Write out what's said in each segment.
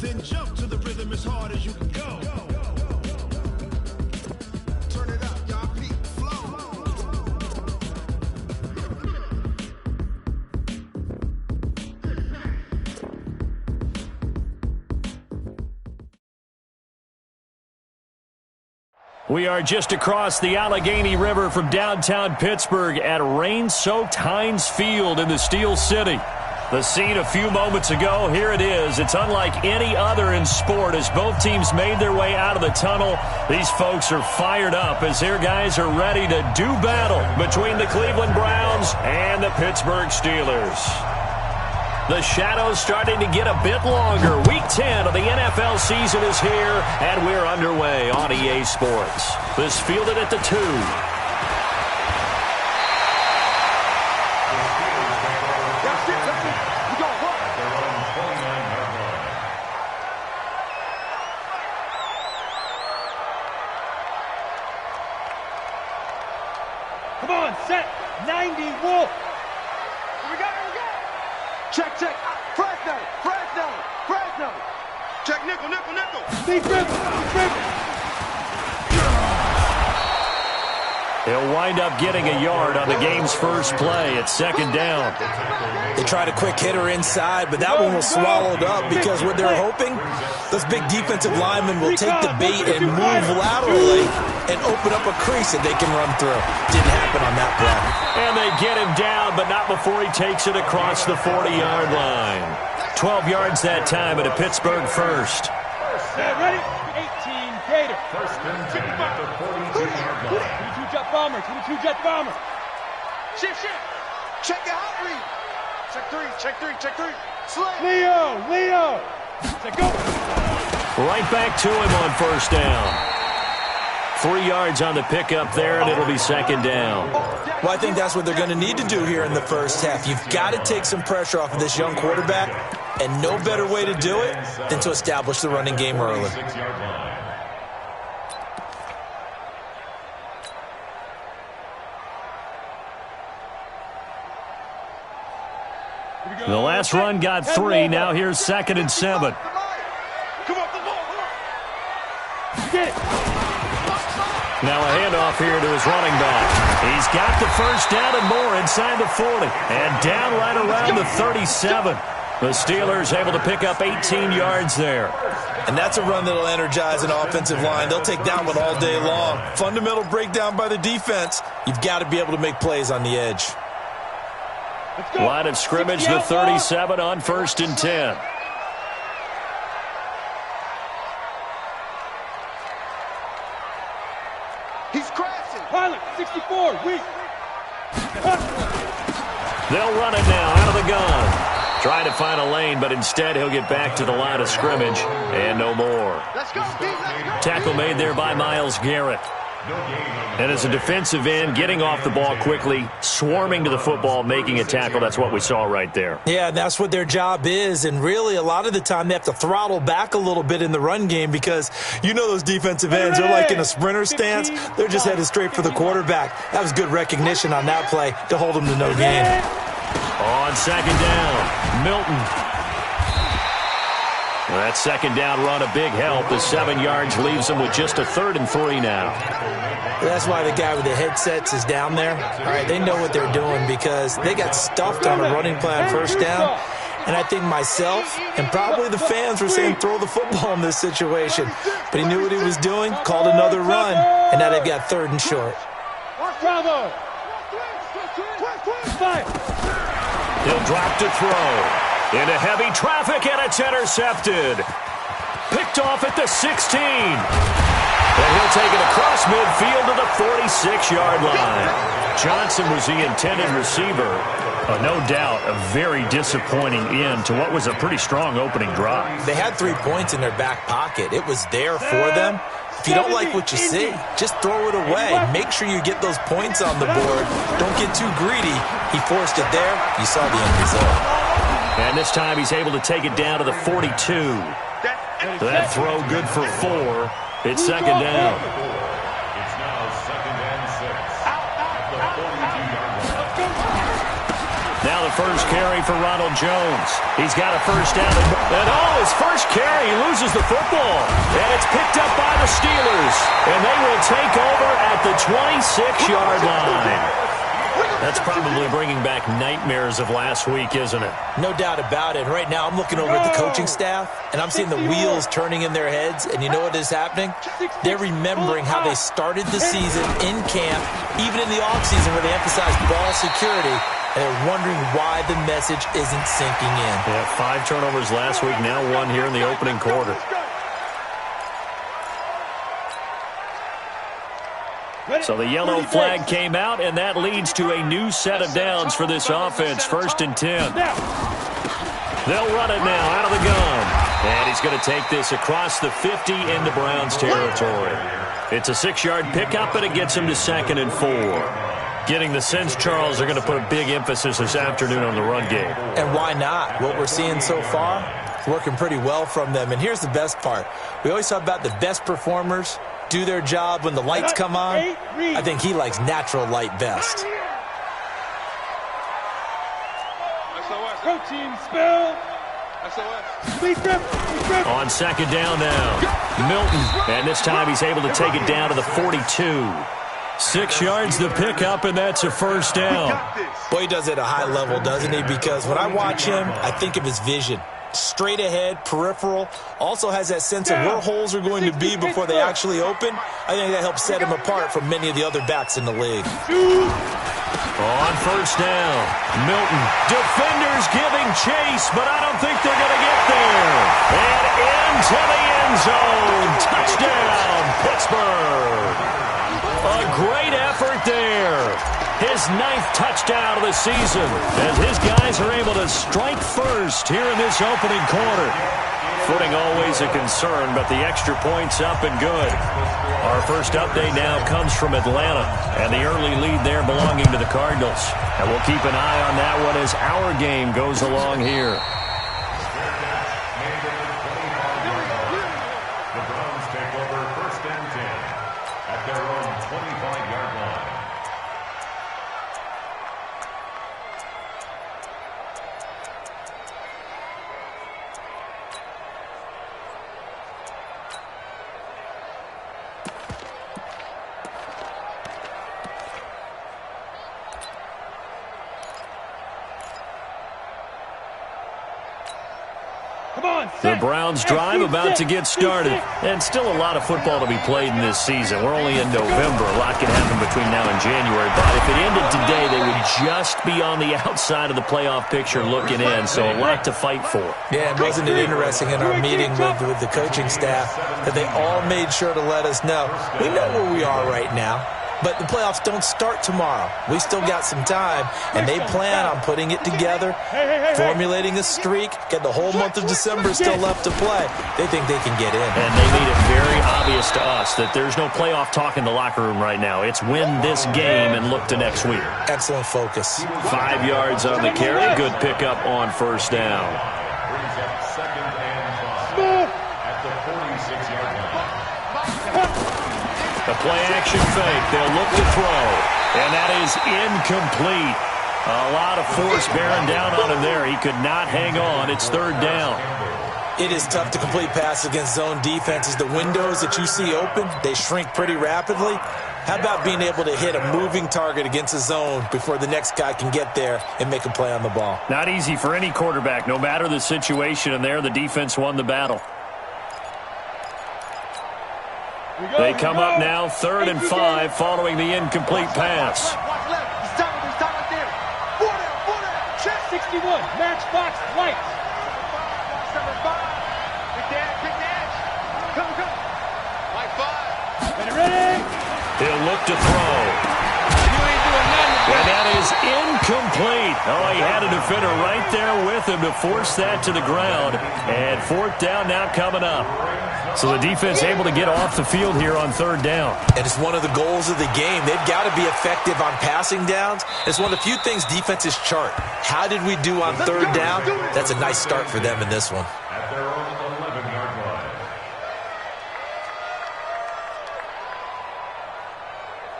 then jump to the rhythm as hard as you can go. Turn it up, y'all. Peak flow. We are just across the Allegheny River from downtown Pittsburgh at rain-soaked Heinz Field in the Steel City. The scene a few moments ago, here it is. It's unlike any other in sport as both teams made their way out of the tunnel. These folks are fired up as their guys are ready to do battle between the Cleveland Browns and the Pittsburgh Steelers. The shadow's starting to get a bit longer. Week 10 of the NFL season is here, and we're underway on EA Sports. This fielded at the 2. Come on, set, 90, Wolf. Here we go. Check. Fresno. Check nickel. Defense. He'll wind up getting a yard on the game's first play at second down. They tried a quick hitter inside, but that one was swallowed up because what they're hoping, those big defensive linemen will take the bait and move laterally and open up a crease that they can run through. Didn't happen on that play. And they get him down, but not before he takes it across the 40-yard line. 12 yards that time at a Pittsburgh first. Ready? 18, Gator. First and 10 at the 42-yard line. 22 jet bomber. Shift. Check your hot read. Check three. Slam. Leo. Set, go. Right back to him on first down. 3 yards on the pickup there, and it'll be second down. Well, I think that's what they're going to need to do here in the first half. You've got to take some pressure off of this young quarterback, and no better way to do it than to establish the running game early. The last run got 3. Now here's 2nd and 7. Now a handoff here to his running back. He's got the first down and more inside the 40. And down right around the 37. The Steelers able to pick up 18 yards there. And that's a run that'll energize an offensive line. They'll take that one all day long. Fundamental breakdown by the defense. You've got to be able to make plays on the edge. Line of scrimmage, the 37 on 1st and 10. He's crashing. Pilot, 64, weak. They'll run it now out of the gun. Trying to find a lane, but instead he'll get back to the line of scrimmage and no more. Let's go. Tackle made there by Myles Garrett. And as a defensive end, getting off the ball quickly, swarming to the football, making a tackle, that's what we saw right there. Yeah, that's what their job is, and really a lot of the time they have to throttle back a little bit in the run game because you know those defensive ends are like in a sprinter stance. They're just headed straight for the quarterback. That was good recognition on that play to hold them to no gain. On second down, Milton. That second down run, a big help. The 7 yards leaves them with just a 3rd and 3 now. That's why the guy with the headsets is down there. All right, they know what they're doing because they got stuffed on a running play on first down. And I think myself and probably the fans were saying throw the football in this situation. But he knew what he was doing, called another run, and now they've got 3rd and short. Bravo. He'll drop to throw. Into heavy traffic, and it's intercepted. Picked off at the 16. And he'll take it across midfield to the 46-yard line. Johnson was the intended receiver. No doubt a very disappointing end to what was a pretty strong opening drive. They had 3 points in their back pocket. It was there for them. If you don't like what you see, just throw it away. Make sure you get those points on the board. Don't get too greedy. He forced it there. You saw the end result. And this time he's able to take it down to the 42. That throw good for 4. It's second down. It's now 2nd and 6. Now the first carry for Ronald Jones. He's got a first down. And his first carry loses the football. And it's picked up by the Steelers. And they will take over at the 26-yard line. That's probably bringing back nightmares of last week, isn't it? No doubt about it. Right now I'm looking over at the coaching staff, and I'm seeing the wheels turning in their heads, and you know what is happening? They're remembering how they started the season in camp, even in the offseason where they emphasized ball security, and they're wondering why the message isn't sinking in. Yeah, 5 turnovers last week, now 1 here in the opening quarter. So the yellow flag came out, and that leads to a new set of downs for this offense. 1st and 10. They'll run it now out of the gun. And he's going to take this across the 50 into Browns territory. It's a 6-yard pickup, and it gets him to 2nd and 4. Getting the sense, Charles, they're going to put a big emphasis this afternoon on the run game. And why not? What we're seeing so far is working pretty well from them. And here's the best part. We always talk about the best performers do their job when the lights come on. I think he likes natural light best. Protein spill. On 2nd down now, Milton, and this time he's able to take it down to the 42. 6 yards the pickup, and that's a 1st down. Boy, he does it at a high level, doesn't he? Because when I watch him, I think of his vision. Straight ahead, peripheral, also has that sense of where holes are going to be before they actually open. I think that helps set him apart from many of the other backs in the league. On 1st down, Milton. Defenders giving chase, but I don't think they're going to get there. And into the end zone. Touchdown, Pittsburgh. A great effort there. His 9th touchdown of the season as his guys are able to strike first here in this opening quarter. Footing always a concern, but the extra point's up and good. Our first update now comes from Atlanta, and the early lead there belonging to the Cardinals. And we'll keep an eye on that one as our game goes along here. The Browns take over 1st and 10 at their own 25-yard line. The Browns drive about to get started. And still a lot of football to be played in this season. We're only in November. A lot can happen between now and January. But if it ended today, they would just be on the outside of the playoff picture looking in. So a lot to fight for. Yeah, and wasn't it interesting in our meeting with the coaching staff that they all made sure to let us know, we know where we are right now. But the playoffs don't start tomorrow. We still got some time, and they plan on putting it together, formulating a streak, get the whole month of December still left to play. They think they can get in. And they made it very obvious to us that there's no playoff talk in the locker room right now. It's win this game and look to next week. Excellent focus. 5 yards on the carry. Good pickup on 1st down. Brings up 2nd and 5 at the 46-yard line. The play-action fake. They'll look to throw. And that is incomplete. A lot of force bearing down on him there. He could not hang on. It's 3rd down. It is tough to complete passes against zone defenses. The windows that you see open, they shrink pretty rapidly. How about being able to hit a moving target against a zone before the next guy can get there and make a play on the ball? Not easy for any quarterback, no matter the situation. And there, the defense won the battle. They come up now 3rd and 5 following the incomplete pass. 61, Matchbox Lights. Big dash. Come. Like 5. Ready? He'll look to throw. And that is incomplete. Oh, he had a defender right there with him to force that to the ground. And 4th down now coming up. So the defense able to get off the field here on 3rd down. And it's one of the goals of the game. They've got to be effective on passing downs. It's one of the few things defenses chart. How did we do on 3rd down? That's a nice start for them in this one. At their own 11-yard line.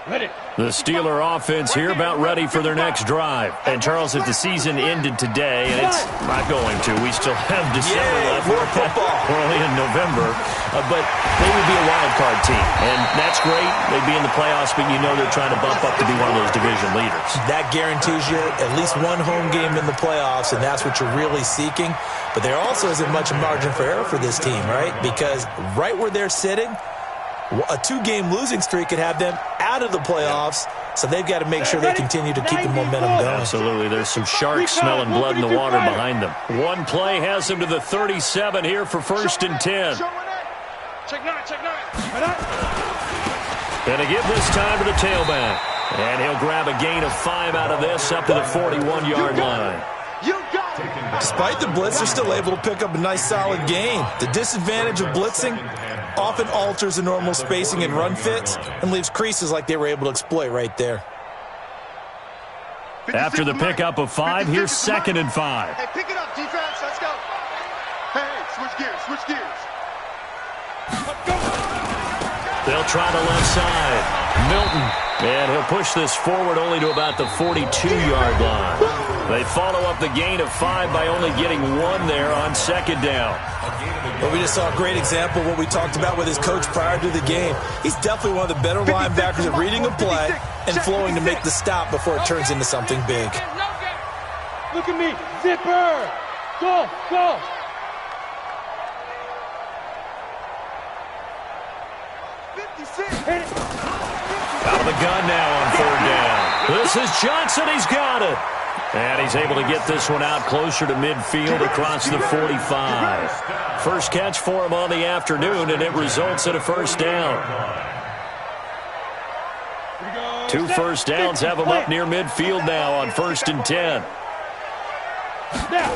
Ready. The Steeler offense here about ready for their next drive. And, Charles, if the season ended today, and it's not going to, we still have December left. We're only in November. But they would be a wild card team. And that's great. They'd be in the playoffs, but you know they're trying to bump up to be one of those division leaders. That guarantees you at least one home game in the playoffs, and that's what you're really seeking. But there also isn't much margin for error for this team, right? Because right where they're sitting, a two-game losing streak could have them out of the playoffs, so they've got to make sure they continue to keep the momentum going. Absolutely. There's some sharks smelling blood in the water behind them. One play has them to the 37 here for 1st and 10. Check nine. Going to give this time to the tailback. And he'll grab a gain of 5 out of this up to the 41-yard line. Despite the blitz, they're still able to pick up a nice solid gain. The disadvantage of blitzing often alters the normal spacing and run fits and leaves creases like they were able to exploit right there. After the pickup of 5, here's 2nd and 5. Hey, pick it up, defense. Let's go. Hey, switch gears. They'll try the left side. Milton. And he'll push this forward only to about the 42-yard line. They follow up the gain of 5 by only getting 1 there on 2nd down. Well, we just saw a great example of what we talked about with his coach prior to the game. He's definitely one of the better linebackers at reading a play and flowing to make the stop before it turns into something big. Look at me. Zipper. Go. Out of the gun now on 3rd down. This is Johnson. He's got it. And he's able to get this one out closer to midfield across the 45. First catch for him on the afternoon, and it results in a 1st down. 2 first downs have him up near midfield now on 1st and 10. Then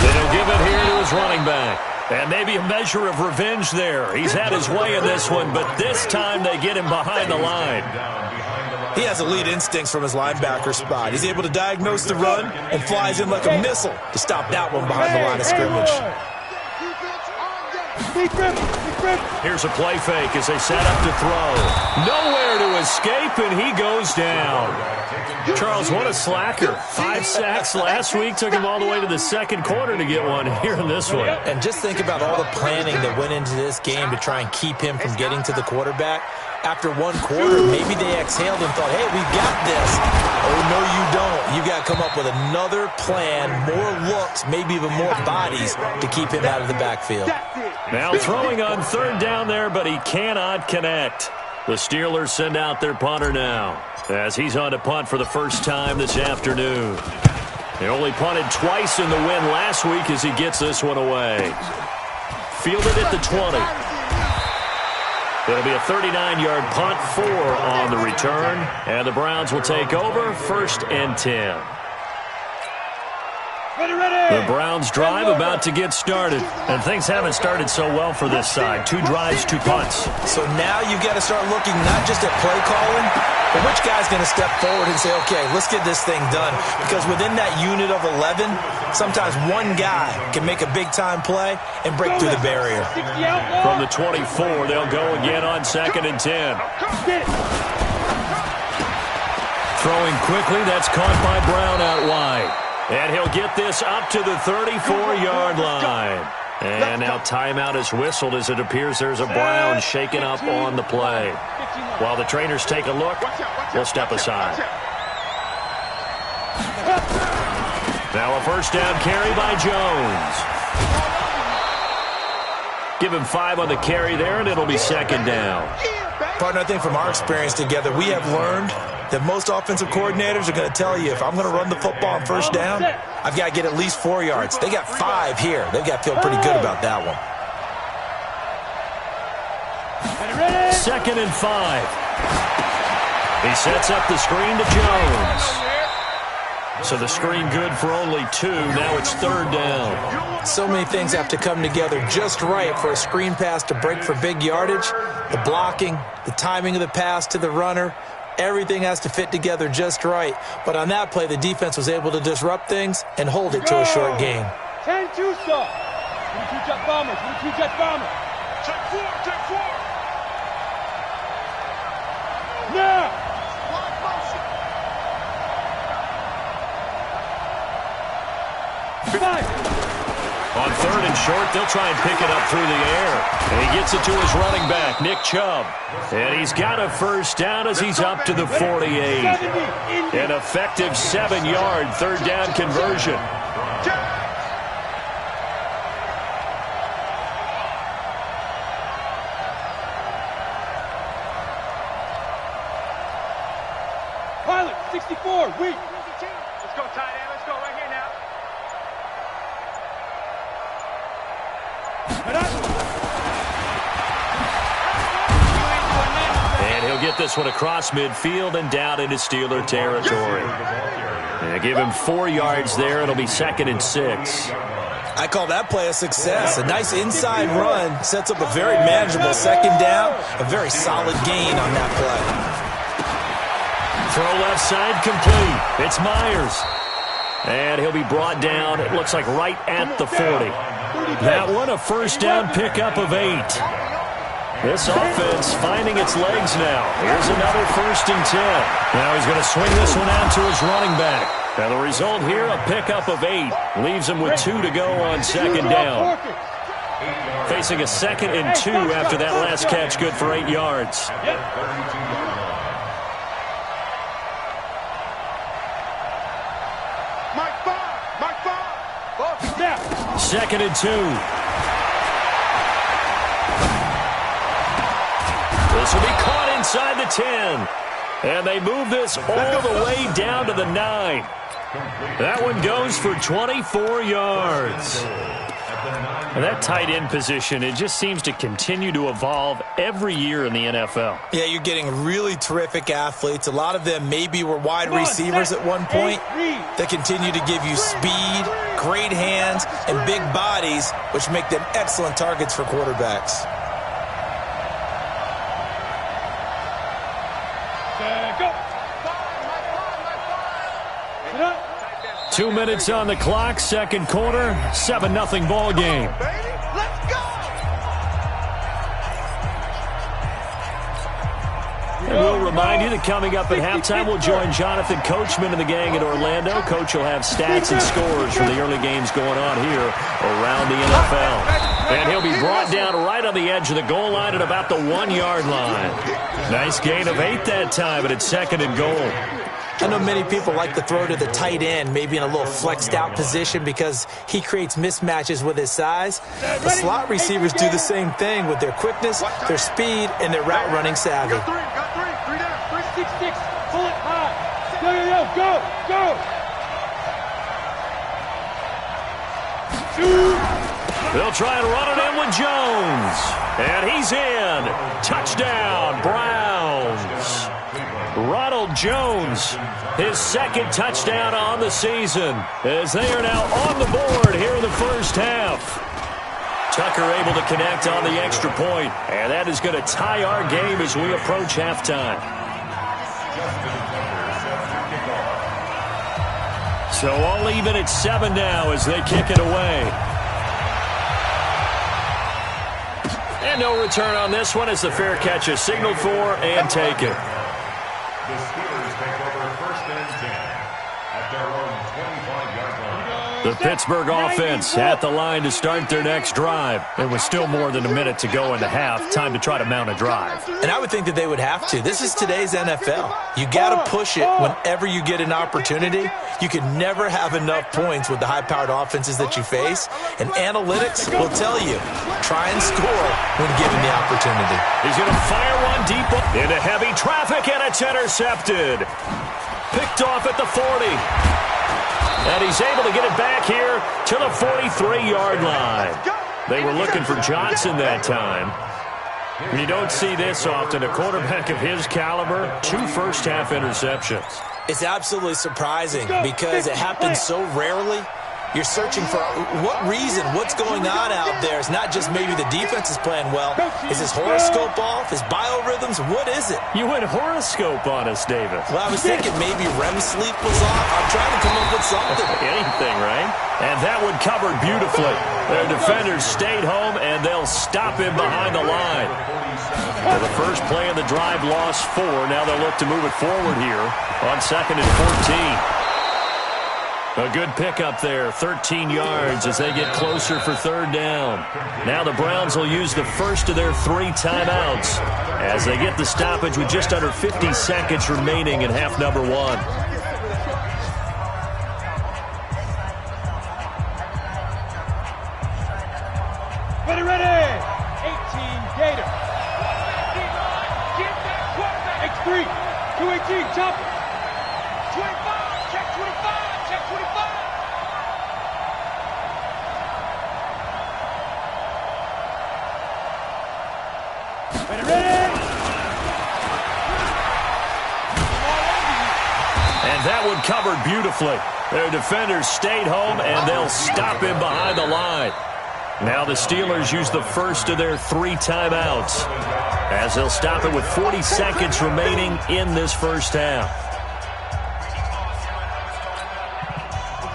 he'll give it here to his running back. And maybe a measure of revenge there. He's had his way in this one, but this time they get him behind the line. He has elite instincts from his linebacker spot. He's able to diagnose the run and flies in like a missile to stop that one behind the line of scrimmage. Here's a play fake as they set up to throw. Nowhere to escape, and he goes down. Charles, what a slacker. 5 sacks last week. Took him all the way to the 2nd quarter to get one here in this one. And just think about all the planning that went into this game to try and keep him from getting to the quarterback. After 1 quarter, maybe they exhaled and thought, hey, we've got this. Oh, no, you don't. You got to come up with another plan, more looks, maybe even more bodies to keep him out of the backfield. Now throwing on 3rd down there, but he cannot connect. The Steelers send out their punter now as he's on to punt for the first time this afternoon. They only punted twice in the win last week as he gets this one away. Fielded at the 20. It'll be a 39-yard punt, 4 on the return, and the Browns will take over 1st and 10. The Browns drive about to get started, and things haven't started so well for this side. 2 drives, 2 punts. So now you've got to start looking not just at play calling, but which guy's going to step forward and say, okay, let's get this thing done. Because within that unit of 11, sometimes one guy can make a big-time play and break through the barrier. From the 24, they'll go again on 2nd and 10. Throwing quickly, that's caught by Brown out wide. And he'll get this up to the 34-yard line. And now timeout is whistled as it appears there's a Brown shaken up on the play. While the trainers take a look, we'll step aside. Now a 1st down carry by Jones. Give him 5 on the carry there, and it'll be 2nd down. Partner, I think from our experience together, we have learned that most offensive coordinators are going to tell you, if I'm going to run the football on 1st down, I've got to get at least 4 yards. They got 5 here. They've got to feel pretty good about that one. 2nd and 5. He sets up the screen to Jones. So the screen good for only 2. Now it's 3rd down. So many things have to come together just right for a screen pass to break for big yardage. The blocking, the timing of the pass to the runner, everything has to fit together just right. But on that play, the defense was able to disrupt things and hold it to a short game. 10-2 stop. 22 jet bomber. 22 jet bomber. Check 4. Now! On third and short, they'll try and pick it up through the air. And he gets it to his running back, Nick Chubb. And he's got a first down as he's up to the 48. An effective 7-yard third down conversion. Pilot, 64, weak. Let's go, tight end. Let's go right here now. And he'll get this one across midfield and down into Steeler territory. And give him 4 yards there. It'll be 2nd and 6. I call that play a success. A nice inside run sets up a very manageable second down. A very solid gain on that play. Throw left side complete. It's Myers. And he'll be brought down, it looks like right at the 40. That one a first down pickup of 8. This offense finding its legs now. Here's another 1st and 10. Now he's going to swing this one out to his running back. And the result here, a pickup of 8. Leaves him with 2 to go on 2nd down. Facing a 2nd and 2 after that last catch, good for 8 yards. Second and 2. This will be caught inside the 10. And they move this all the way down to the 9. That one goes for 24 yards. And that tight end position, it just seems to continue to evolve every year in the NFL. Yeah, you're getting really terrific athletes. A lot of them maybe were wide receivers at one point. They continue to give you speed, great hands, and big bodies, which make them excellent targets for quarterbacks. Go. 2 minutes on the clock, second quarter, 7-0 ball game. And we'll remind you that coming up at halftime, we'll join Jonathan Coachman and the gang in Orlando. Coach will have stats and scores from the early games going on here around the NFL. And he'll be brought down right on the edge of the goal line at about the 1-yard line. Nice gain of 8 that time, and it's 2nd and goal. I know many people like to throw to the tight end, maybe in a little flexed out position because he creates mismatches with his size. The slot receivers do the same thing with their quickness, their speed, and their route running savvy. Got 3 down. 3-6-6, pull it high. Go. They'll try and run it in with Jones. And he's in. Touchdown, Browns. Ronald Jones, his 2nd touchdown on the season, as they are now on the board here in the first half. Tucker able to connect on the extra point, and that is going to tie our game as we approach halftime. So all even at 7 now as they kick it away. And no return on this one as the fair catch is signaled for and taken. The Steelers take over 1st and 10 at their own 25-yard line. The Pittsburgh offense at the line to start their next drive. There was still more than a minute to go in the half. Time to try to mount a drive. And I would think that they would have to. This is today's NFL. You got to push it whenever you get an opportunity. You can never have enough points with the high-powered offenses that you face. And analytics will tell you, try and score when given the opportunity. He's going to fire one deep into heavy traffic, and it's intercepted. Picked off at the 40. And he's able to get it back here to the 43-yard line. They were looking for Johnson that time. You don't see this often. A quarterback of his caliber, 2 first-half interceptions. It's absolutely surprising because it happens so rarely. You're searching for what reason, what's going on out there. It's not just maybe the defense is playing well. Is his horoscope off? His biorhythms? What is it? You went horoscope on us, David. Well, I was thinking maybe REM sleep was off. I'm trying to come up with something. Anything, right? And that one covered beautifully. Their defenders stayed home, and they'll they'll stop him behind the line. So the first play of the drive lost 4. Now they'll look to move it forward here on 2nd and 14. A good pickup there, 13 yards as they get closer for 3rd down. Now the Browns will use the first of their 3 timeouts as they get the stoppage with just under 50 seconds remaining in half number 1. Ready. 18 Gator. Get that quarterback. X3. 218, chop it. 25, check 25, check 25. Ready. And that one covered beautifully. Their defenders stayed home, and they'll stop him behind the line. Now the Steelers use the first of their 3 timeouts as they'll stop it with 40 seconds remaining in this first half.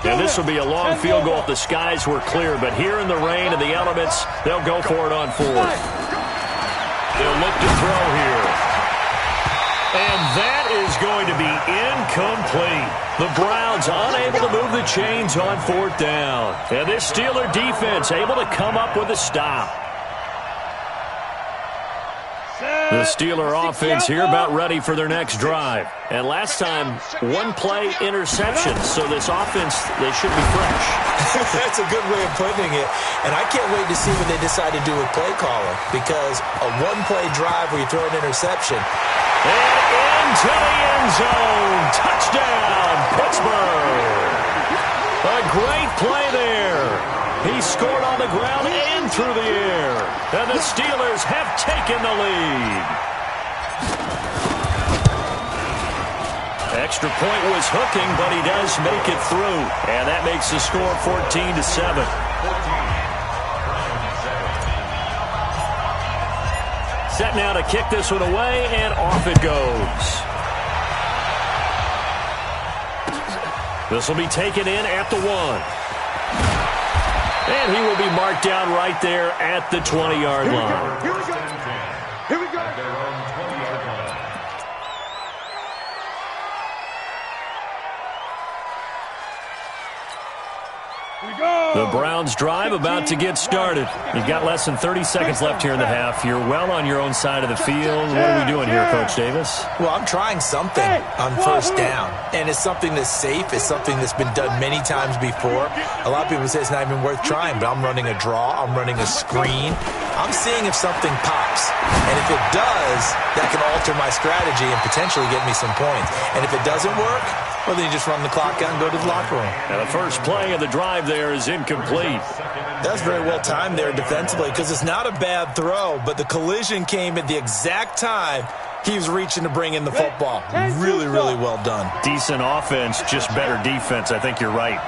And this will be a long field goal if the skies were clear, but here in the rain and the elements, they'll go for it on 4th. They'll look to throw here. And that is going to be incomplete. The Browns unable to move the chains on 4th down. And this Steeler defense able to come up with a stop. The Steeler offense here about ready for their next drive. And last time, 1-play interception. So this offense, they should be fresh. That's a good way of putting it. And I can't wait to see what they decide to do with play calling. Because a 1-play drive where you throw an interception. And into the end zone. Touchdown, Pittsburgh. A great play there. He scored on the ground and through the air. And the Steelers have taken the lead. Extra point was hooking, but he does make it through. And that makes the score 14-7. Set now to kick this one away, and off it goes. This will be taken in at the 1. And he will be marked down right there at the 20-yard line. Here we go. Here we go. At their own 20-yard line. The Browns drive about to get started. You've got less than 30 seconds left here in the half. You're well on your own side of the field. What are we doing here, Coach Davis? Well, I'm trying something on 1st down. And it's something that's safe. It's something that's been done many times before. A lot of people say it's not even worth trying, but I'm running a draw. I'm running a screen. I'm seeing if something pops. And if it does, that can alter my strategy and potentially get me some points. And if it doesn't work, well, then you just run the clock out and go to the locker room. And the first play of the drive there is incomplete. That's very well timed there defensively because it's not a bad throw, but the collision came at the exact time he was reaching to bring in the football. Really, really well done. Decent offense, just better defense. I think you're right.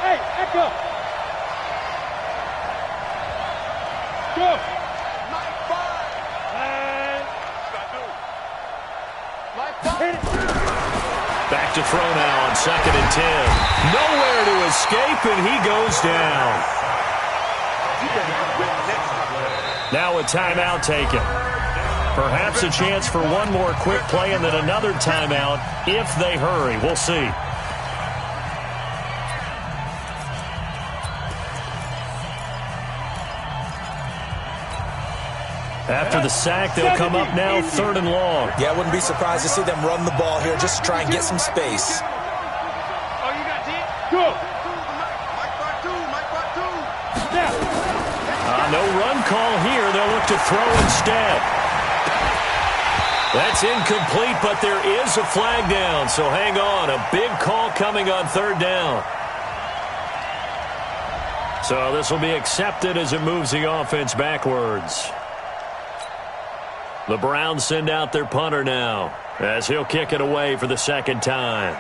Hey, echo. Go. Back to throw now on 2nd and 10. Nowhere to escape, and he goes down. Now a timeout taken. Perhaps a chance for one more quick play and then another timeout if they hurry. We'll see. After the sack, they'll come up now 3rd and long. Yeah, I wouldn't be surprised to see them run the ball here just to try and get some space. Oh, you got it? Go. No run call here. They'll look to throw instead. That's incomplete, but there is a flag down, so hang on. A big call coming on 3rd down. So this will be accepted as it moves the offense backwards. The Browns send out their punter now as he'll kick it away for the 2nd time.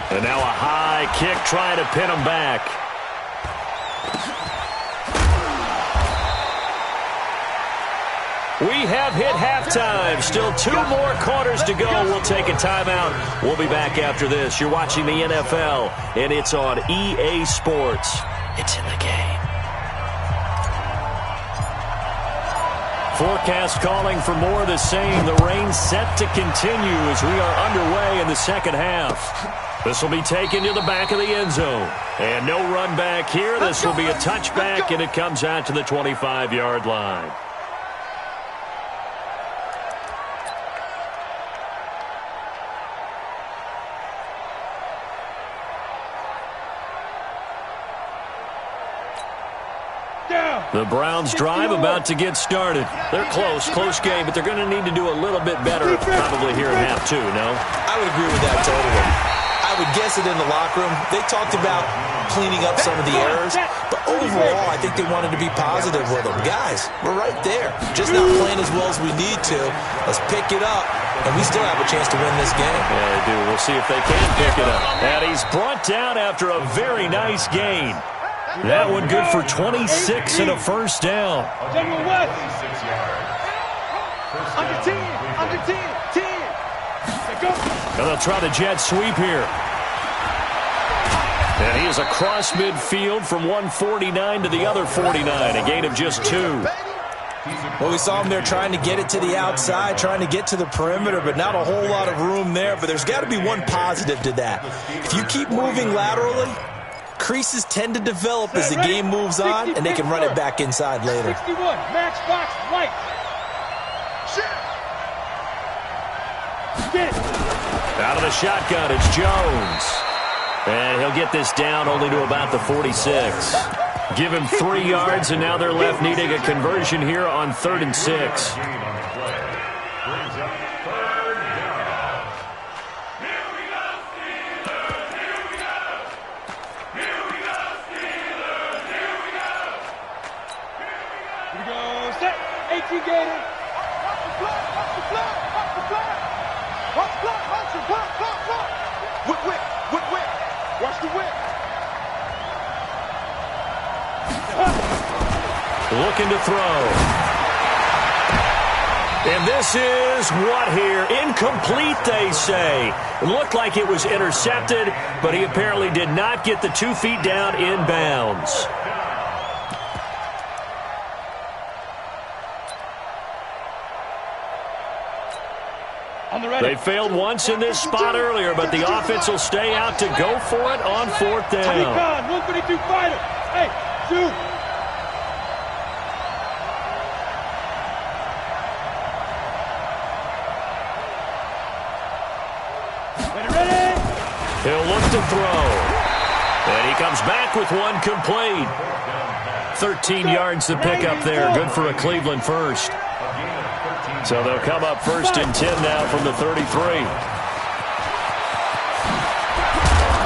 And now a high kick trying to pin him back. We have hit halftime. Still 2 more quarters to go. We'll take a timeout. We'll be back after this. You're watching the NFL, and it's on EA Sports. It's in the game. Forecast calling for more of the same. The rain set to continue as we are underway in the second half. This will be taken to the back of the end zone. And no run back here. This will be a touchback, and it comes out to the 25-yard line. The Browns drive about to get started. They're close game, but they're going to need to do a little bit better probably here in half 2, no? I would agree with that totally. I would guess it in the locker room. They talked about cleaning up some of the errors, but overall, I think they wanted to be positive with them. Guys, we're right there. Just not playing as well as we need to. Let's pick it up, and we still have a chance to win this game. Yeah, they do. We'll see if they can pick it up. And he's brought down after a very nice gain. That one good for 26 and a first down. General West. Under 10. Under 10. 10. And they'll try the jet sweep here. And he is across midfield from 149 to the other 49. A gain of just 2. Well, we saw him there trying to get it to the outside, trying to get to the perimeter, but not a whole lot of room there. But there's got to be one positive to that. If you keep moving laterally, creases tend to develop as the game moves on, and they can run it back inside later. 61, Matchbox White. Get it. Out of the shotgun, it's Jones. And he'll get this down only to about the 46. Give him 3 yards, and now they're left needing a conversion here on 3rd and 6. Looking to throw. And this is what here? Incomplete, they say. It looked like it was intercepted, but he apparently did not get the 2 feet down in bounds. They failed once in this spot earlier, but the offense will stay out to go for it on 4th down. 152 fighter. Hey, shoot. He'll look to throw. And he comes back with one complete. 13 yards to pick up there. Good for a Cleveland first. So they'll come up 1st and 10 now from the 33.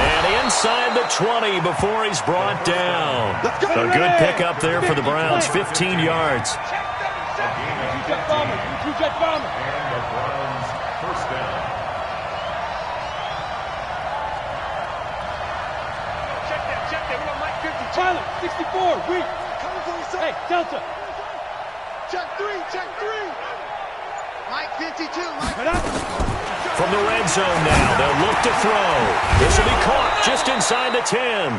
And inside the 20 before he's brought down. A good pickup there for the Browns. 15 yards. Two-jet bomber. Two-jet bomber. And the Browns first down. Check that. We got Mike 50. Tyler, 64. Weak. Hey, Delta. Check 3. Mike 52. From the red zone now, they'll look to throw. This will be caught just inside the 10.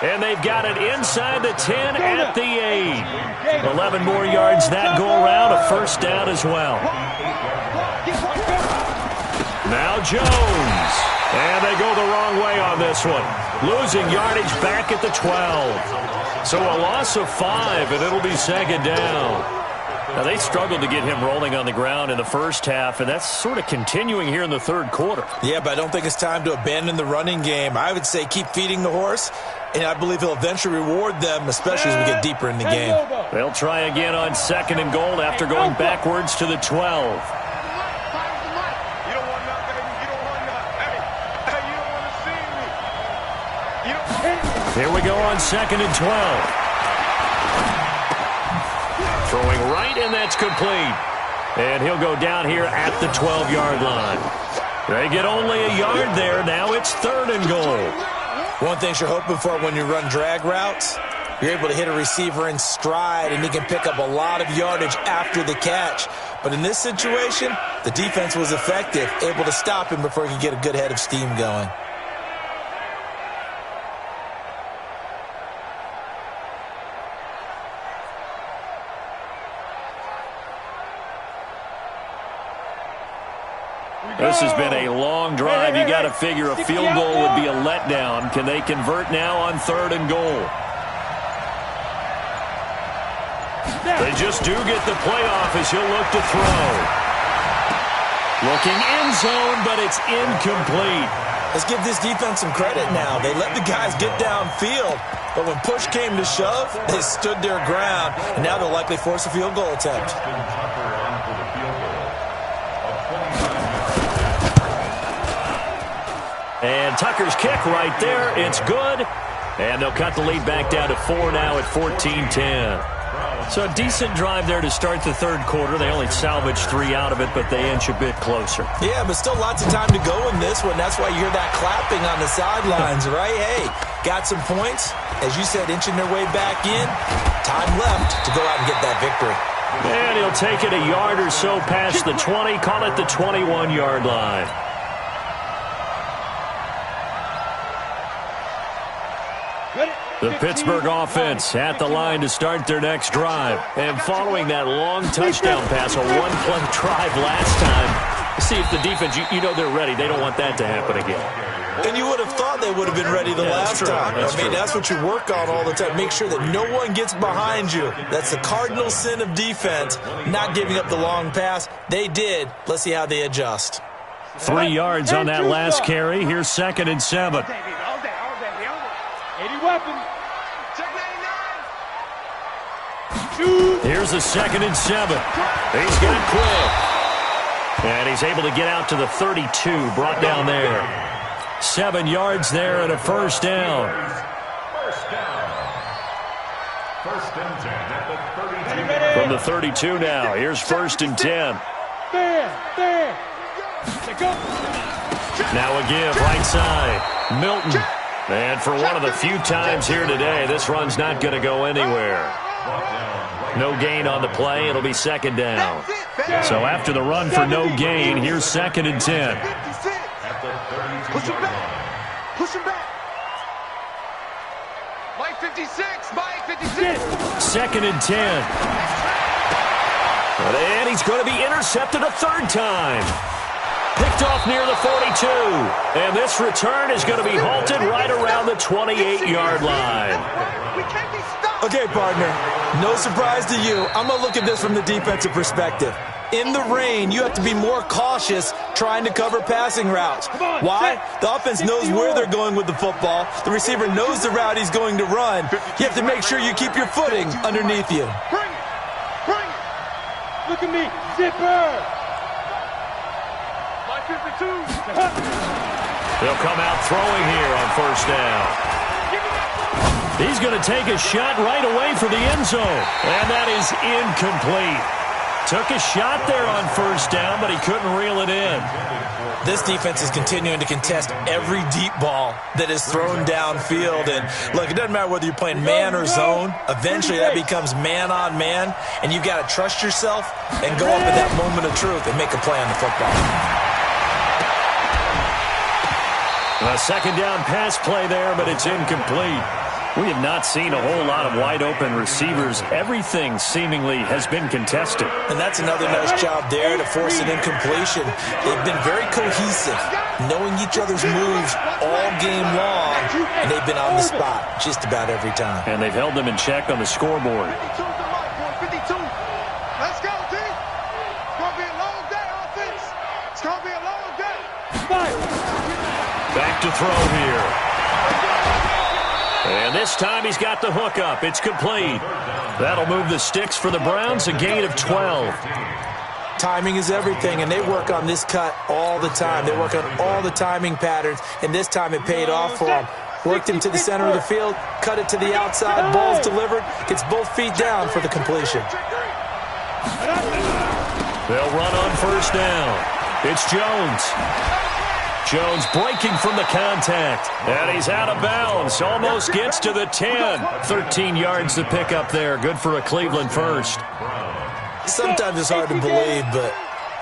And they've got it inside the 10 at the 8. 11 more yards that go around, a first down as well. Now Jones. And they go the wrong way on this one. Losing yardage back at the 12. So a loss of 5, and it'll be 2nd down. Now, they struggled to get him rolling on the ground in the first half, and that's sort of continuing here in the 3rd quarter. Yeah, but I don't think it's time to abandon the running game. I would say keep feeding the horse, and I believe he'll eventually reward them, especially as we get deeper in the game. They'll try again on 2nd and goal after going backwards to the 12. You don't want nothing, baby. You don't want nothing. Hey, you don't want to see me. You don't. Here we go on 2nd and 12. Throwing right, and that's complete. And he'll go down here at the 12-yard line. They get only a yard there. Now it's 3rd and goal. One thing you're hoping for when you run drag routes, You're able to hit a receiver in stride, and he can pick up a lot of yardage after the catch. But in this situation, the defense was effective, able to stop him before he could get a good head of steam going. This has been a long drive. You got to figure a field goal would be a letdown. Can they convert now on 3rd and goal? They just do get the playoff as he'll look to throw. Looking end zone, but it's incomplete. Let's give this defense some credit now. They let the guys get downfield, but when push came to shove, they stood their ground, and now they'll likely force a field goal attempt. And Tucker's kick right there. It's good. And they'll cut the lead back down to 4 now at 14-10. So a decent drive there to start the 3rd quarter. They only salvaged 3 out of it, but they inch a bit closer. Yeah, but still lots of time to go in this one. That's why you hear that clapping on the sidelines, right? Hey, got some points. As you said, inching their way back in. Time left to go out and get that victory. And he'll take it a yard or so past the 20. Call it the 21-yard line. The Pittsburgh offense at the line to start their next drive. And following that long touchdown pass, a one-play drive last time, see if the defense, you know they're ready. They don't want that to happen again. And you would have thought they would have been ready the last time. That's what you work on all the time. Make sure that no one gets behind you. That's the cardinal sin of defense, not giving up the long pass. They did. Let's see how they adjust. 3 yards on that last carry. Here's 2nd and 7. 80 weapons. Here's the 2nd and 7. He's got it quick. And he's able to get out to the 32, brought down there. 7 yards there and a first down. First and 10 at the 32. From the 32 now, here's 1st and 10. There. Now a give, right side. Milton. And for one of the few times here today, this run's not going to go anywhere. No gain on the play. It'll be 2nd down. So after the run for no gain, here's 2nd and 10. Push him back. Push him back. Mike 56. Mike 56. 2nd and 10. And he's going to be intercepted a 3rd time. Picked off near the 42. And this return is going to be halted right around the 28-yard line. We can't be stopped. Okay, partner, no surprise to you. I'm going to look at this from the defensive perspective. In the rain, you have to be more cautious trying to cover passing routes. Why? The offense knows where they're going with the football. The receiver knows the route he's going to run. You have to make sure you keep your footing underneath you. Bring it. Bring it. Look at me. Zipper. Mike 52. They'll come out throwing here on 1st down. He's going to take a shot right away for the end zone. And that is incomplete. Took a shot there on 1st down, but he couldn't reel it in. This defense is continuing to contest every deep ball that is thrown downfield. And look, it doesn't matter whether you're playing man or zone. Eventually that becomes man on man, and you've got to trust yourself and go up at that moment of truth and make a play on the football. A 2nd down pass play there, but it's incomplete. We have not seen a whole lot of wide-open receivers. Everything seemingly has been contested. And that's another nice job there to force an incompletion. They've been very cohesive, knowing each other's moves all game long, and they've been on the spot just about every time. And they've held them in check on the scoreboard. 52 to Mike, 52. Let's go, team. It's going to be a long day, offense. It's going to be a long day. Back to throw here. And this time he's got the hook up. It's complete. That'll move the sticks for the Browns, a gain of 12. Timing is everything, and they work on this cut all the time. They work on all the timing patterns, and this time it paid off for them. Worked him to the center of the field, cut it to the outside, ball's delivered, gets both feet down for the completion. They'll run on 1st down. It's Jones. Jones breaking from the contact. And he's out of bounds. Almost gets to the 10. 13 yards to pick up there. Good for a Cleveland first. Sometimes it's hard to believe, but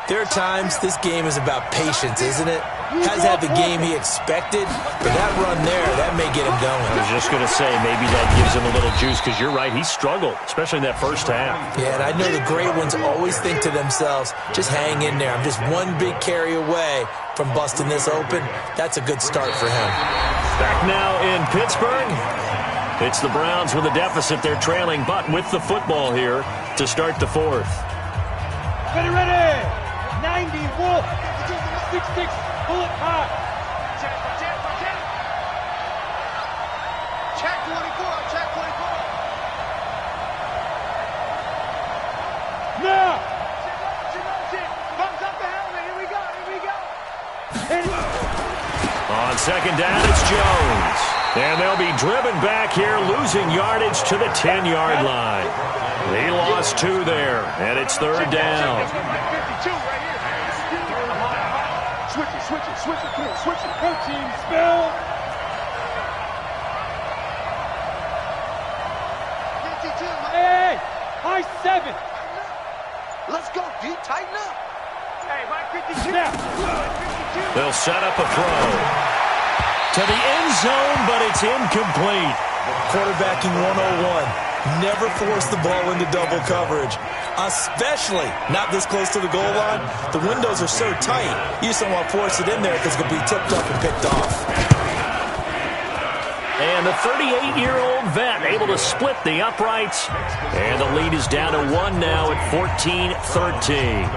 there are times this game is about patience, isn't it? Hasn't had the game he expected, but that run there, that may get him going. I was just going to say, maybe that gives him a little juice, because you're right, he struggled, especially in that first half. Yeah, and I know the great ones always think to themselves, just hang in there. I'm just one big carry away from busting this open. That's a good start for him. Back now in Pittsburgh. It's the Browns with a deficit. They're trailing, but with the football here to start the fourth. Ready. 90 Wolf. 6-6 bullet high. Check 24. Check 24. Now. Bumps up the helmet. Here we go. On second down, it's Jones. And they'll be driven back here, losing yardage to the 10-yard line. He lost 2 there, and it's third down. 52 right here. Switch it. Come on, switch it. Protein spill. 52. Hey, high 7. Let's go, D. Tighten up. Hey, Mike 52. Now. They'll set up a throw to the end zone, but it's incomplete. Quarterbacking 101. Never force the ball into double coverage, especially not this close to the goal line. The windows are so tight, you just don't want to force it in there because it's going to be tipped up and picked off. And the 38-year-old vet able to split the uprights. And the lead is down to 1 now at 14-13.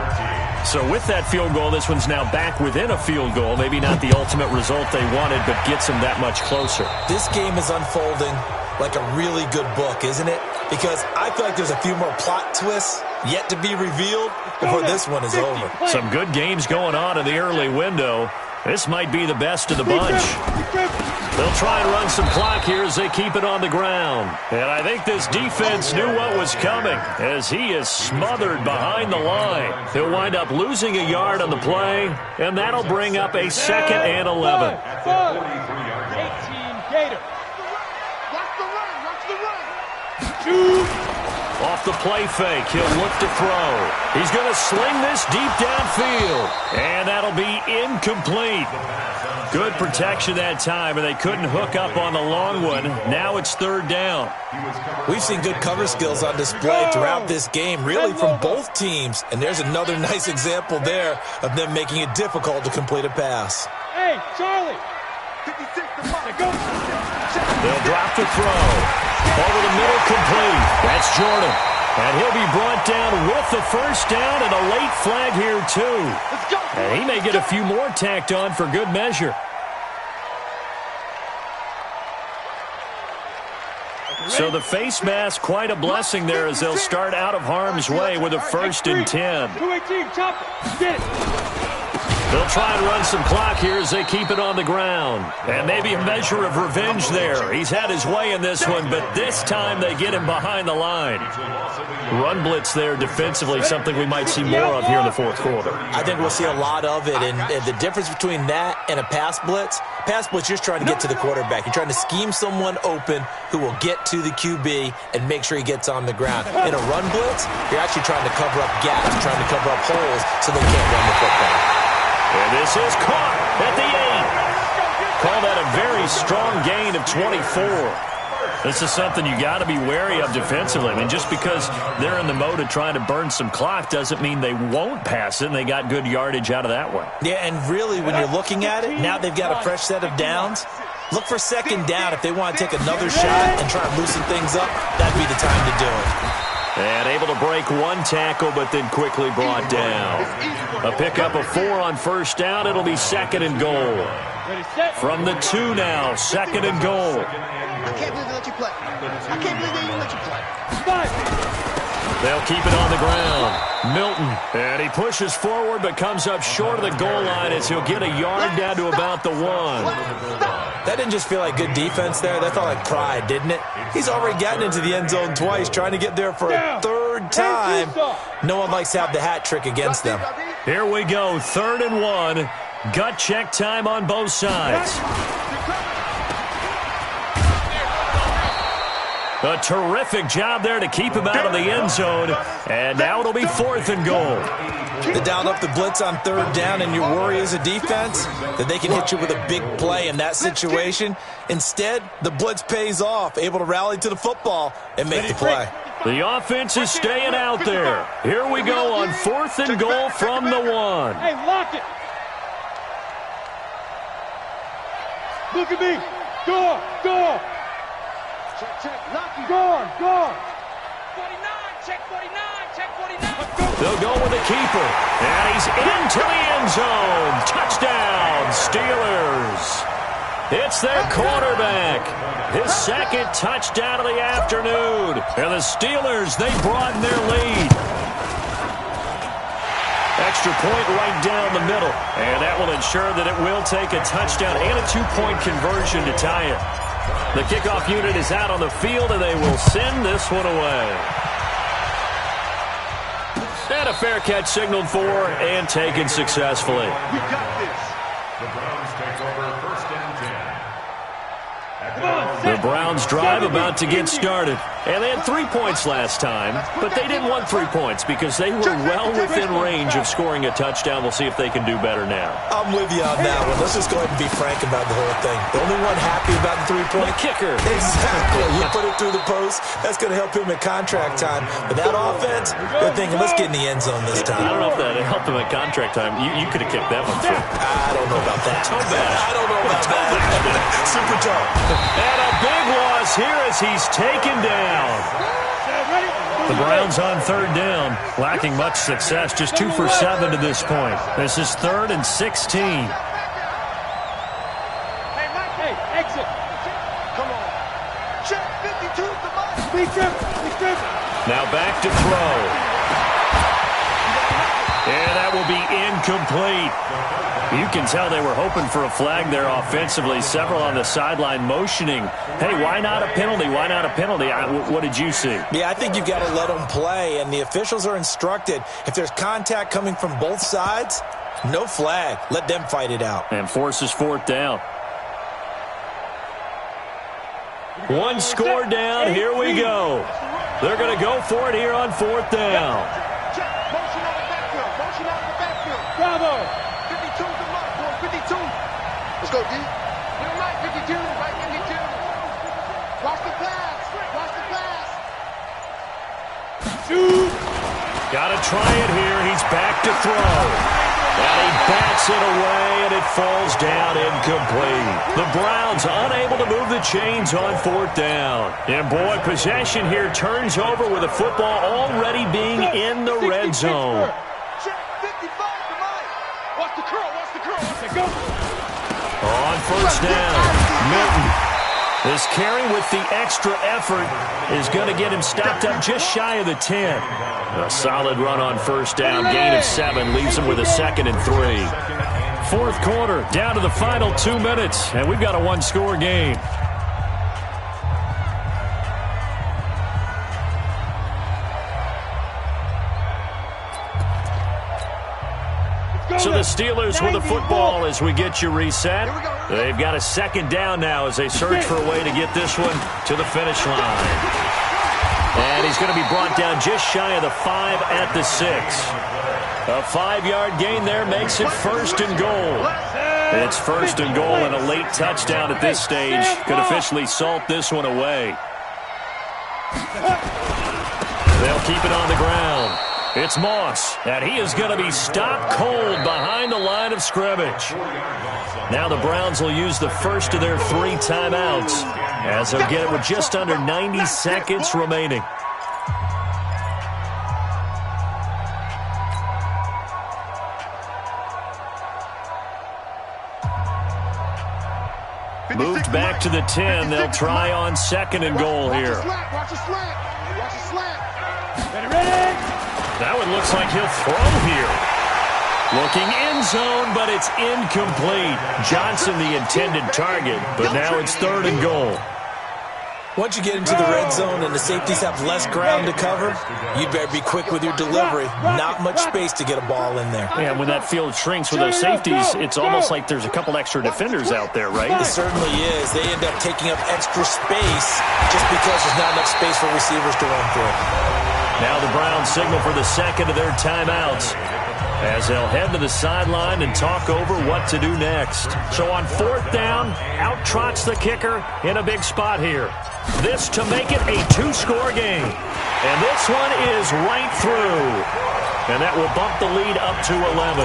So with that field goal, this one's now back within a field goal. Maybe not the ultimate result they wanted, but gets them that much closer. This game is unfolding like a really good book, isn't it? Because I feel like there's a few more plot twists yet to be revealed before this one is over. Some good games going on in the early window. This might be the best of the bunch. They'll try and run some clock here as they keep it on the ground. And I think this defense knew what was coming as he is smothered behind the line. He'll wind up losing a yard on the play, and that'll bring up a 2nd and 11. 18 Gator. Watch the run. Off the play fake, he'll look to throw. He's going to sling this deep downfield, and that'll be incomplete. Good protection that time, and they couldn't hook up on the long one. Now it's third down. We've seen good cover skills on display throughout this game, really from both teams. And there's another nice example there of them making it difficult to complete a pass. Hey, Charlie. 56 to They'll drop the throw. Over the middle, complete. That's Jordan. And he'll be brought down with the first down and a late flag here, too. Let's go. And he may get a few more tacked on for good measure. So the face mask, quite a blessing there as they'll start out of harm's way with a 1st and 10. 218, chop it. Get it. They'll try and run some clock here as they keep it on the ground. And maybe a measure of revenge there. He's had his way in this one, but this time they get him behind the line. Run blitz there defensively, something we might see more of here in the fourth quarter. I think we'll see a lot of it, and the difference between that and a pass blitz, you're just trying to get to the quarterback. You're trying to scheme someone open who will get to the QB and make sure he gets on the ground. In a run blitz, you're actually trying to cover up gaps, trying to cover up holes so they can't run the football. And this is caught at the 8. Call that a very strong gain of 24. This is something you got to be wary of defensively. I mean, just because they're in the mode of trying to burn some clock doesn't mean they won't pass it, and they got good yardage out of that one. Yeah, and really, when you're looking at it, now they've got a fresh set of downs. Look for 2nd down if they want to take another shot and try and loosen things up. That'd be the time to do it. And able to break one tackle, but then quickly brought down. A pickup of 4 on first down. It'll be 2nd and goal. From the 2 now, 2nd and goal. I can't believe they let you play. I can't believe they even let you play. They'll keep it on the ground. Milton, and he pushes forward but comes up short of the goal line as he'll get a yard down to about the 1. That didn't just feel like good defense there. That felt like pride, didn't it? He's already gotten into the end zone twice, trying to get there for a 3rd time. No one likes to have the hat trick against them. Here we go, 3rd and 1. Gut check time on both sides. A terrific job there to keep him out of the end zone. And now it'll be 4th and goal. They dialed up the blitz on 3rd down, and your worry as a defense that they can hit you with a big play in that situation. Instead, the blitz pays off, able to rally to the football and make the play. The offense is staying out there. Here we go on 4th and goal from the 1. Hey, lock it. Look at me. Go on. Check. Lock it. Go on. 49. Check 49. They'll go with the keeper. And he's into the end zone. Touchdown, Steelers. It's their quarterback. His 2nd touchdown of the afternoon. And the Steelers, they broaden their lead. Extra point right down the middle. And that will ensure that it will take a touchdown and a 2-point conversion to tie it. The kickoff unit is out on the field, and they will send this one away. And a fair catch signaled for and taken successfully. We got this. The Browns take over 1st and 10. The Browns drive about to get started. And they had 3 points last time, but they didn't want 3 points because they were well within range of scoring a touchdown. We'll see if they can do better now. I'm with you on that one. Let's just go ahead and be frank about the whole thing. The only one happy about the 3-point kicker. Exactly. You put it through the post. That's going to help him at contract time. But that offense, they're thinking, let's get in the end zone this time. I don't know if that helped him at contract time. You could have kicked that one through. I don't know about that. I don't know about that. Super tough. And a big loss here as he's taken down. The Browns on 3rd down, lacking much success, just 2 for 7 to this point. This is 3rd and 16. Hey, exit. Come on. Check 52 to Mike. Please. Now back to throw. And that will be incomplete. You can tell they were hoping for a flag there offensively. Several on the sideline motioning. Hey, why not a penalty? Why not a penalty? What did you see? Yeah, I think you've got to let them play, and the officials are instructed. If there's contact coming from both sides, no flag. Let them fight it out. And forces 4th down. One score down. Here we go. They're going to go for it here on 4th down. Check. Motion out of the backfield. Bravo. 52 to Mike, boy. 52. Let's go, D. Right 52. Right 52. Watch the pass. Shoot. Got to try it here. He's back to throw. And he bats it away, and it falls down incomplete. The Browns unable to move the chains on 4th down. And, boy, possession here turns over with the football already being in the red zone. Check 55 to Mike. Watch the curl. Let's go. On 1st down, Milton. This carry with the extra effort is going to get him stopped up just shy of the 10. A solid run on 1st down, gain of 7, leaves him with a 2nd and 3. 4th quarter, down to the final 2 minutes, and we've got a 1-score game. So the Steelers with the football as we get you reset. They've got a 2nd down now as they search for a way to get this one to the finish line. And he's going to be brought down just shy of the 5 at the 6. A 5-yard gain there makes it 1st and goal. It's 1st and goal, and a late touchdown at this stage could officially salt this one away. They'll keep it on the ground. It's Moss, and he is going to be stopped cold behind the line of scrimmage. Now the Browns will use the first of their 3 timeouts as they'll get it with just under 90 seconds remaining. Moved back to the 10. They'll try on 2nd and goal here. Watch a slant. Ready. That one looks like he'll throw here. Looking end zone, but it's incomplete. Johnson the intended target, but now it's 3rd and goal. Once you get into the red zone and the safeties have less ground to cover, you better be quick with your delivery. Not much space to get a ball in there. Yeah, when that field shrinks with those safeties, it's almost like there's a couple extra defenders out there, right? It certainly is. They end up taking up extra space just because there's not enough space for receivers to run through. Now the Browns signal for the second of their timeouts as they'll head to the sideline and talk over what to do next. So on fourth down, out trots the kicker in a big spot here. This to make it a two-score game. And this one is right through. And that will bump the lead up to 11.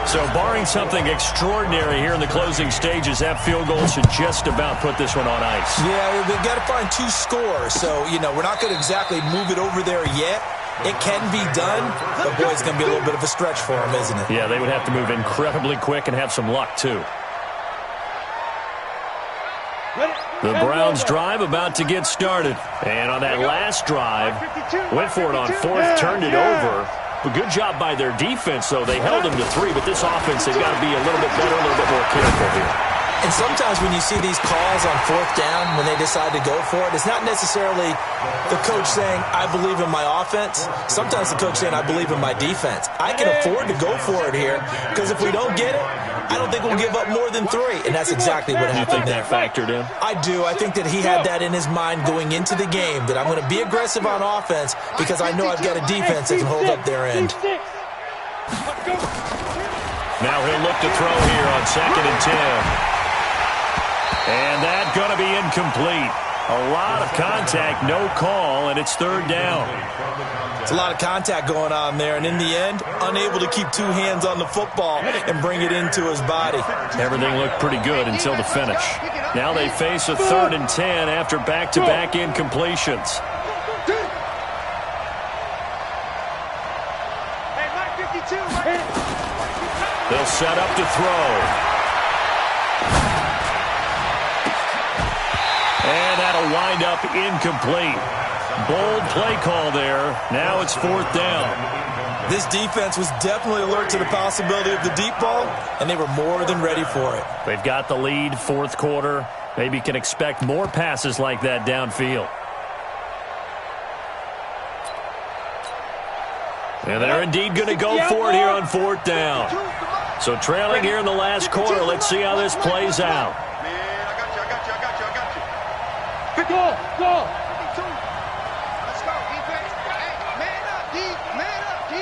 So barring something extraordinary here in the closing stages, that field goal should just about put this one on ice. Yeah, they've got to find two scores. So, we're not going to exactly move it over there yet. It can be done, but boy, it's going to be a little bit of a stretch for them, isn't it? Yeah, they would have to move incredibly quick and have some luck, too. The Browns drive about to get started. And on that last drive, went for it on fourth, turned it over. But good job by their defense, though. They held them to 3, but this offense, they've got to be a little bit better, a little bit more careful here. And sometimes when you see these calls on fourth down, when they decide to go for it, it's not necessarily the coach saying, I believe in my offense. Sometimes the coach saying, I believe in my defense. I can afford to go for it here because if we don't get it, I don't think we'll give up more than 3. And that's exactly what happened there. You think that factored in? I do. I think that he had that in his mind going into the game, that I'm going to be aggressive on offense because I know I've got a defense that can hold up their end. Now he'll look to throw here on 2nd and 10. And that's going to be incomplete. A lot of contact, no call, and it's 3rd down. It's a lot of contact going on there, and in the end, unable to keep 2 hands on the football and bring it into his body. Everything looked pretty good until the finish. Now they face a 3rd and 10 after back-to-back incompletions. They'll set up to throw. And that'll wind up incomplete. Bold play call there. Now it's 4th down. This defense was definitely alert to the possibility of the deep ball, and they were more than ready for it. They've got the lead, 4th quarter. Maybe can expect more passes like that downfield. And they're indeed going to go for it here on 4th down. So trailing here in the last quarter. Let's see how this plays out. Go! Let's go, defense. Hey, man up, D. Man up, D.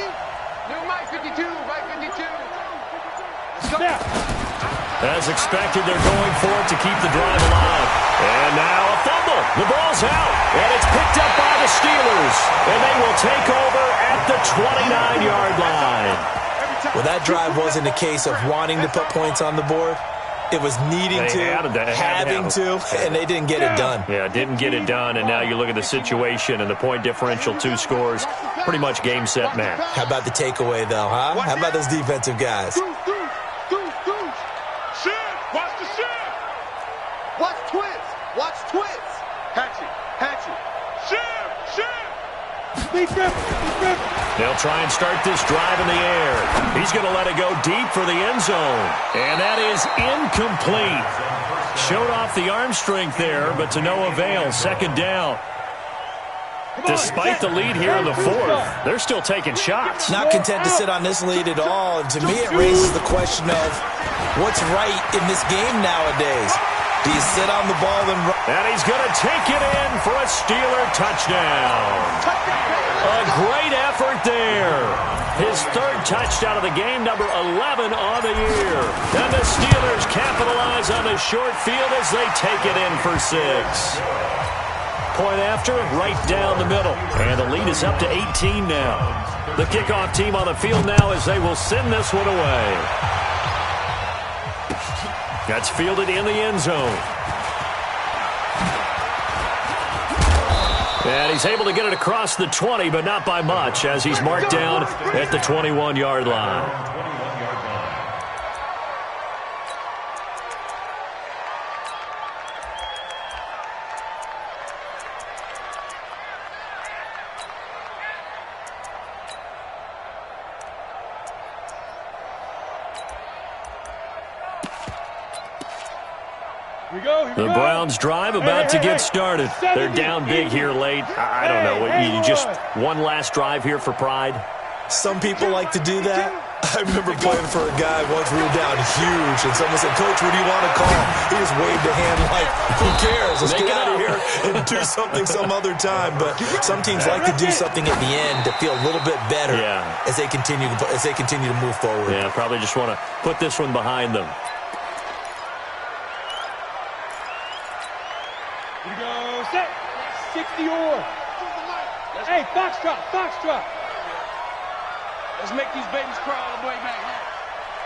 New Mike 52, Mike 52. Let's go. As expected, they're going for it to keep the drive alive. And now a fumble. The ball's out. And it's picked up by the Steelers. And they will take over at the 29-yard line. Well, that drive wasn't a case of wanting to put points on the board. It was needing having to, and they didn't get it done. Yeah, didn't get it done, and now you look at the situation and the point differential, 2 scores, pretty much game, set, match. How about the takeaway, though, huh? How about those defensive guys? Shift! Watch the shift! Watch twist! Watch twist! Hatchet! Shift! They'll try and start this drive in the air. He's going to let it go deep for the end zone. And that is incomplete. Showed off the arm strength there, but to no avail. 2nd down. Despite the lead here in the 4th, they're still taking shots. Not content to sit on this lead at all. And to me, it raises the question of what's right in this game nowadays. Do you sit on the ball and run? And he's going to take it in for a Steeler touchdown. A great effort there. His 3rd touchdown of the game, number 11 on the year. And the Steelers capitalize on the short field as they take it in for 6. Point after, right down the middle. And the lead is up to 18 now. The kickoff team on the field now as they will send this one away. That's fielded in the end zone. And he's able to get it across the 20, but not by much, as he's marked down at the 21-yard line. The Browns drive about to get started. They're down big here late. I don't know. You just one last drive here for pride? Some people like to do that. I remember playing for a guy once we were down huge, and someone said, "Coach, what do you want to call?" He just waved a hand like, "Who cares? Let's get out of here and do something some other time." But some teams like to do something at the end to feel a little bit better as they continue to move forward. Yeah, probably just want to put this one behind them. Here we go, set, 60 or. Hey, foxtrot. Let's make these babies cry all the way back.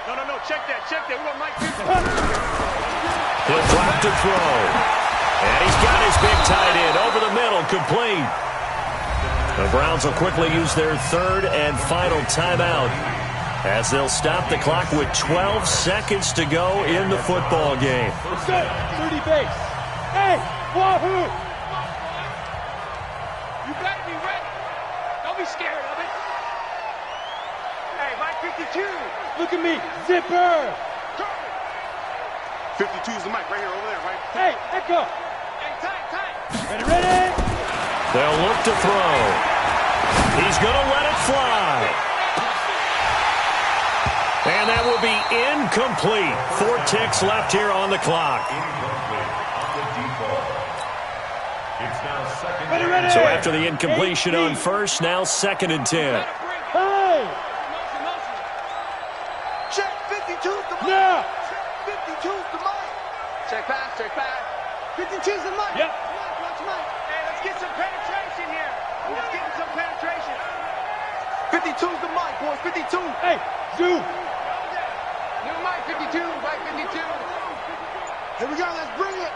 No, check that. We want Mike 50. He'll drop to throw. And he's got his big tight end over the middle, complete. The Browns will quickly use their third and final timeout as they'll stop the clock with 12 seconds to go in the football game. Set, 30 base. Hey, wahoo! You better be ready. Don't be scared of it. Hey, Mike 52. Look at me, zipper. 52's the mic right here, over there, right? Hey, echo. Hey, tight. Ready? They'll look to throw. He's going to let it fly. And that will be incomplete. 4 ticks left here on the clock. Ready. So after the incompletion on first, now 2nd and 10. Hey! Check 52's the mic. Yeah! 52's the mic. Check pass. 52's the mic. Yep. Watch mic. Hey, let's get some penetration here. Let's get some penetration. 52's the mic, boys. 52. Hey, zoom. New mic 52. Mic 52. Here we go. Let's bring it.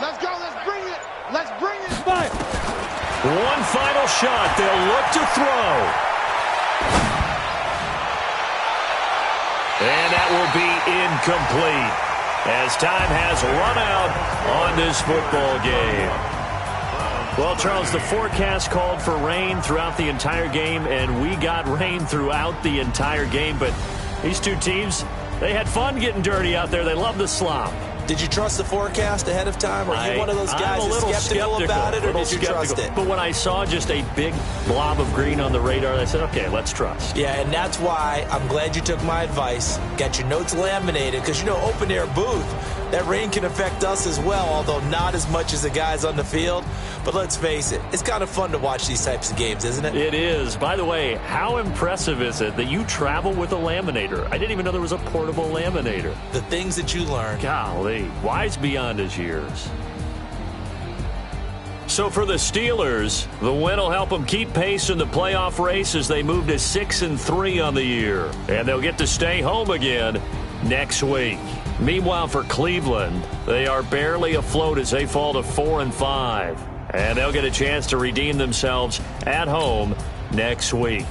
Let's go. Let's bring it. Five. One final shot. They'll look to throw. And that will be incomplete as time has run out on this football game. Well, Charles, the forecast called for rain throughout the entire game, and we got rain throughout the entire game. But these two teams, they had fun getting dirty out there. They love the slop. Did you trust the forecast ahead of time? Or are you one of those guys that's skeptical about it, or did you trust it? But when I saw just a big blob of green on the radar, I said, okay, let's trust. Yeah, and that's why I'm glad you took my advice. Got your notes laminated, because, open-air booth, that rain can affect us as well, although not as much as the guys on the field. But let's face it, it's kind of fun to watch these types of games, isn't it? It is. By the way, how impressive is it that you travel with a laminator? I didn't even know there was a portable laminator. The things that you learn. Golly, wise beyond his years. So for the Steelers, the win will help them keep pace in the playoff race as they move to 6-3 on the year. And they'll get to stay home again next week. Meanwhile, for Cleveland, they are barely afloat as they fall to 4-5. And they'll get a chance to redeem themselves at home next week.